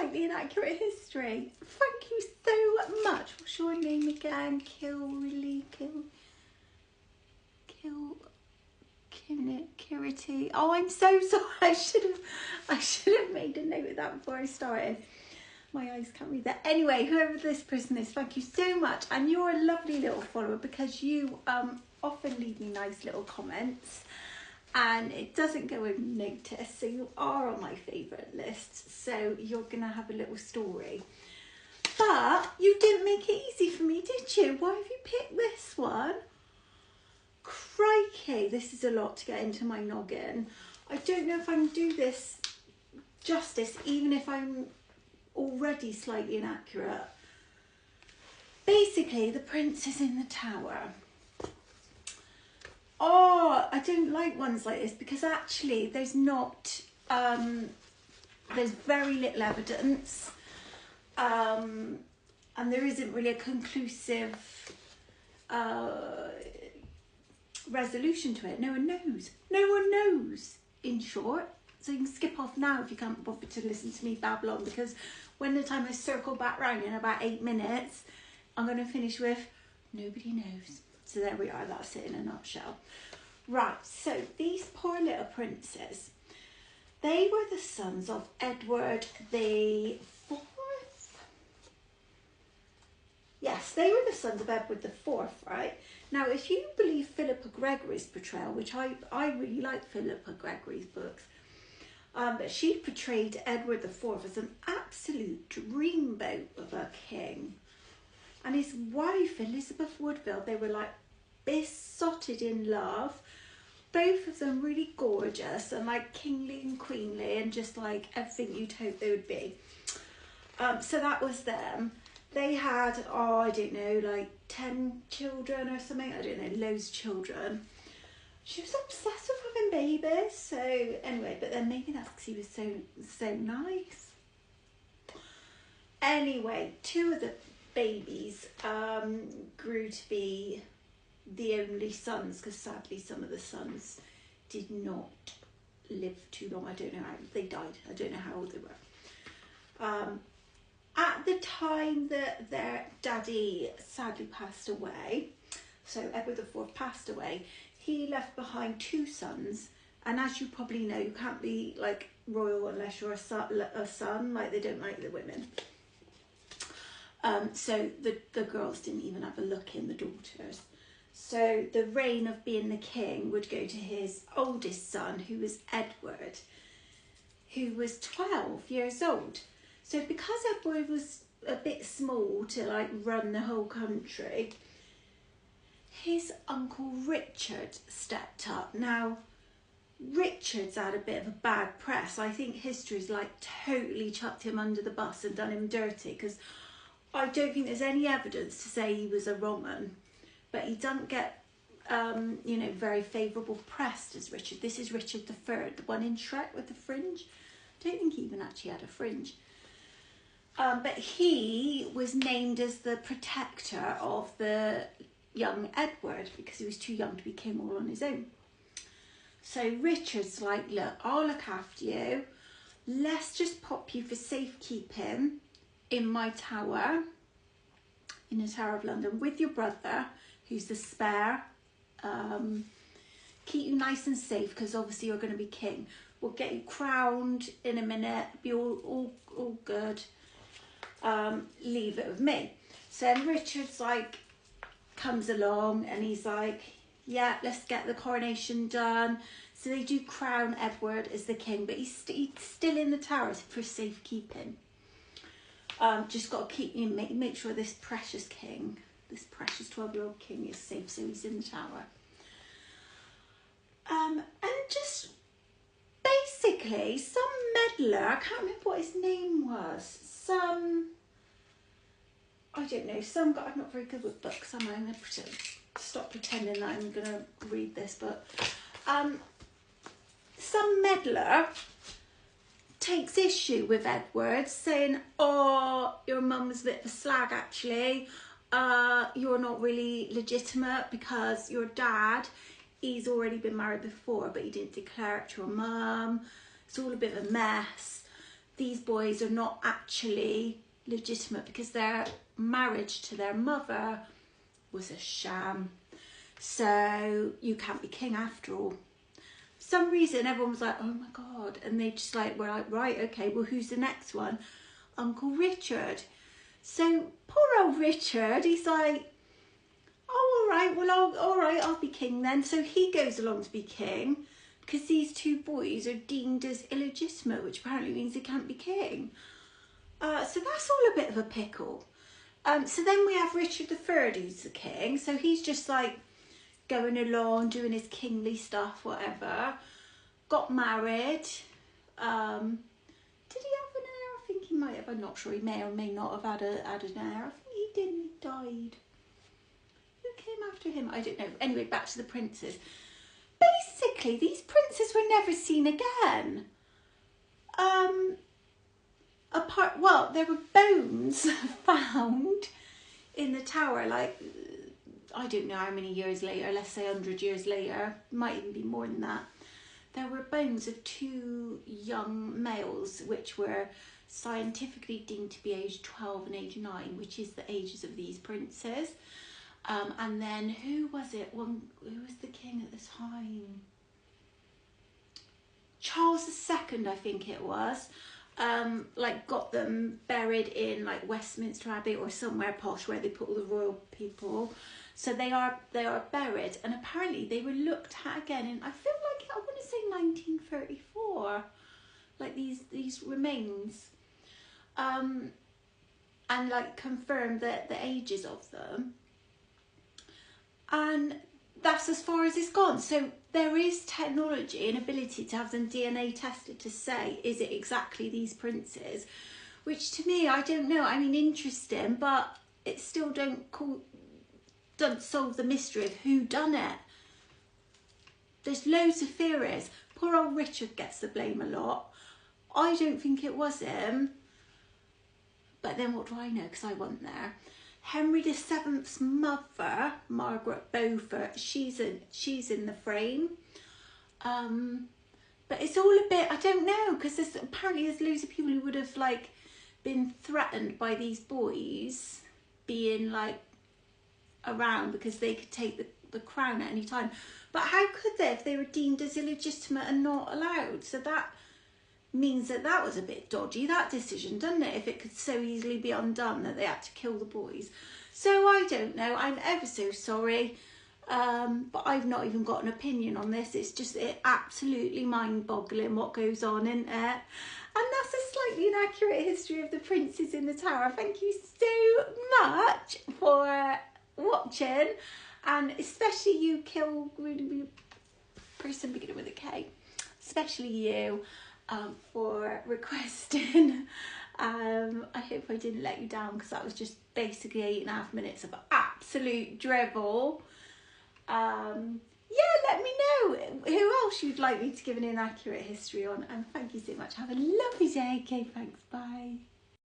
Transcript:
Slightly Inaccurate History. Thank you so much. What's your name again? Kirity. Oh, I'm so sorry. I should have made a note of that before I started. My eyes can't read that. Anyway, whoever this person is, thank you so much. And you're a lovely little follower because you often leave me nice little comments and it doesn't go unnoticed. So you are on my favourite list. So you're going to have a little story. But you didn't make it easy for me, did you? Why have you picked this one? Crikey, this is a lot to get into my noggin. I don't know if I can do this justice, even if I'm already slightly inaccurate. Basically, the prince is in the tower. Oh, I don't like ones like this because actually there's not, there's very little evidence, and there isn't really a conclusive resolution to it. No one knows, in short. So you can skip off now if you can't bother to listen to me babble on, because when the time I circle back round in about 8 minutes, I'm going to finish with nobody knows. So there we are, that's it in a nutshell. Right, so these poor little princes, they were the sons of Edward the Fourth. Yes, they were the sons of Edward the Fourth, right? Now, if you believe Philippa Gregory's portrayal, which I really like Philippa Gregory's books, but she portrayed Edward the Fourth as an absolute dreamboat of a king. And his wife, Elizabeth Woodville, they were like besotted in love. Both of them really gorgeous and like kingly and queenly and just like everything you'd hope they would be. So that was them. They had, oh, I don't know, like 10 children or something. I don't know, loads of children. She was obsessed with having babies. So anyway, but then maybe that's because he was so nice. Anyway, 2 of the babies grew to be the only sons, because sadly some of the sons did not live too long. I don't know how they died. I don't know how old they were. At the time that their daddy sadly passed away, so Edward IV passed away, he left behind 2 sons. And as you probably know, you can't be like royal unless you're a son, like they don't like the women. So the girls didn't even have a look in, the daughters. So the reign of being the king would go to his oldest son, who was Edward, who was 12 years old. So because Edward was a bit small to like run the whole country, his uncle Richard stepped up. Now, Richard's had a bit of a bad press. I think history's like totally chucked him under the bus and done him dirty, because I don't think there's any evidence to say he was a wrong un, but he doesn't get, very favourable press as Richard. This is Richard III, the one in Shrek with the fringe. I don't think he even actually had a fringe. But he was named as the protector of the young Edward because he was too young to be king all on his own. So Richard's like, look, I'll look after you. Let's just pop you for safekeeping in my tower, in the Tower of London, with your brother, who's the spare. Keep you nice and safe because obviously you're going to be king. We'll get you crowned in a minute, be all good. Leave it with me. So then Richard's like, comes along and he's like, yeah, let's get the coronation done. So they do crown Edward as the king, but he's still in the tower for safekeeping. Just got to keep make sure this precious king, this precious 12-year-old king, is safe. So he's in the tower. And just basically some meddler, I can't remember what his name was. I don't know, some guy. I'm not very good with books, am I? I'm going to stop pretending that I'm going to read this book. Some meddler takes issue with Edward, saying, oh, your mum was a bit of a slag actually. You're not really legitimate because your dad, he's already been married before, but he didn't declare it to your mum. It's all a bit of a mess. these boys are not actually legitimate because their marriage to their mother was a sham. So you can't be king after all. For some reason, everyone was like, oh my God. And they just like, were like, right, okay, well, who's the next one? Uncle Richard. So poor old Richard, he's like, oh, all right, well, I'll be king then. So he goes along to be king because these two boys are deemed as illegitimate, which apparently means they can't be king. So that's all a bit of a pickle. So then we have Richard III, who's the king. So he's just like going along, doing his kingly stuff, whatever. Got married. Did he have an heir? I think he might have. I'm not sure. He may or may not have had an heir. I think he did and he died. Who came after him? I don't know. Anyway, back to the princes. Basically, these princes were never seen again. Well, there were bones found in the tower, like, I don't know how many years later, let's say 100 years later, might even be more than that. There were bones of two young males which were scientifically deemed to be aged 12 and age 9, which is the ages of these princes. And then who was it? Who was the king at the time? Charles II, I think it was. Like got them buried in like Westminster Abbey or somewhere posh where they put all the royal people. So they are buried, and apparently they were looked at again in, I feel like, I want to say 1934, like these remains, and like confirmed that the ages of them, and that's as far as it's gone. So there is technology and ability to have them DNA tested to say, is it exactly these princes? Which to me, I don't know. I mean, interesting, but it still doesn't solve the mystery of who done it. There's loads of theories. Poor old Richard gets the blame a lot. I don't think it was him. But then what do I know? Because I wasn't there. Henry VII's mother, Margaret Beaufort, she's in the frame. But it's all a bit, I don't know, because apparently there's loads of people who would have like been threatened by these boys being like around because they could take the crown at any time. But how could they if they were deemed as illegitimate and not allowed? So that means that was a bit dodgy, that decision, doesn't it? If it could so easily be undone that they had to kill the boys. So I don't know, I'm ever so sorry, but I've not even got an opinion on this. It's just absolutely mind-boggling what goes on, isn't it? And that's a slightly inaccurate history of the princes in the tower. Thank you so much for watching, and especially you, person beginning with a K, especially you, for requesting. I hope I didn't let you down, because that was just basically 8.5 minutes of absolute drivel. Yeah, let me know who else you'd like me to give an inaccurate history on, and thank you so much. Have a lovely day. Okay, thanks, bye.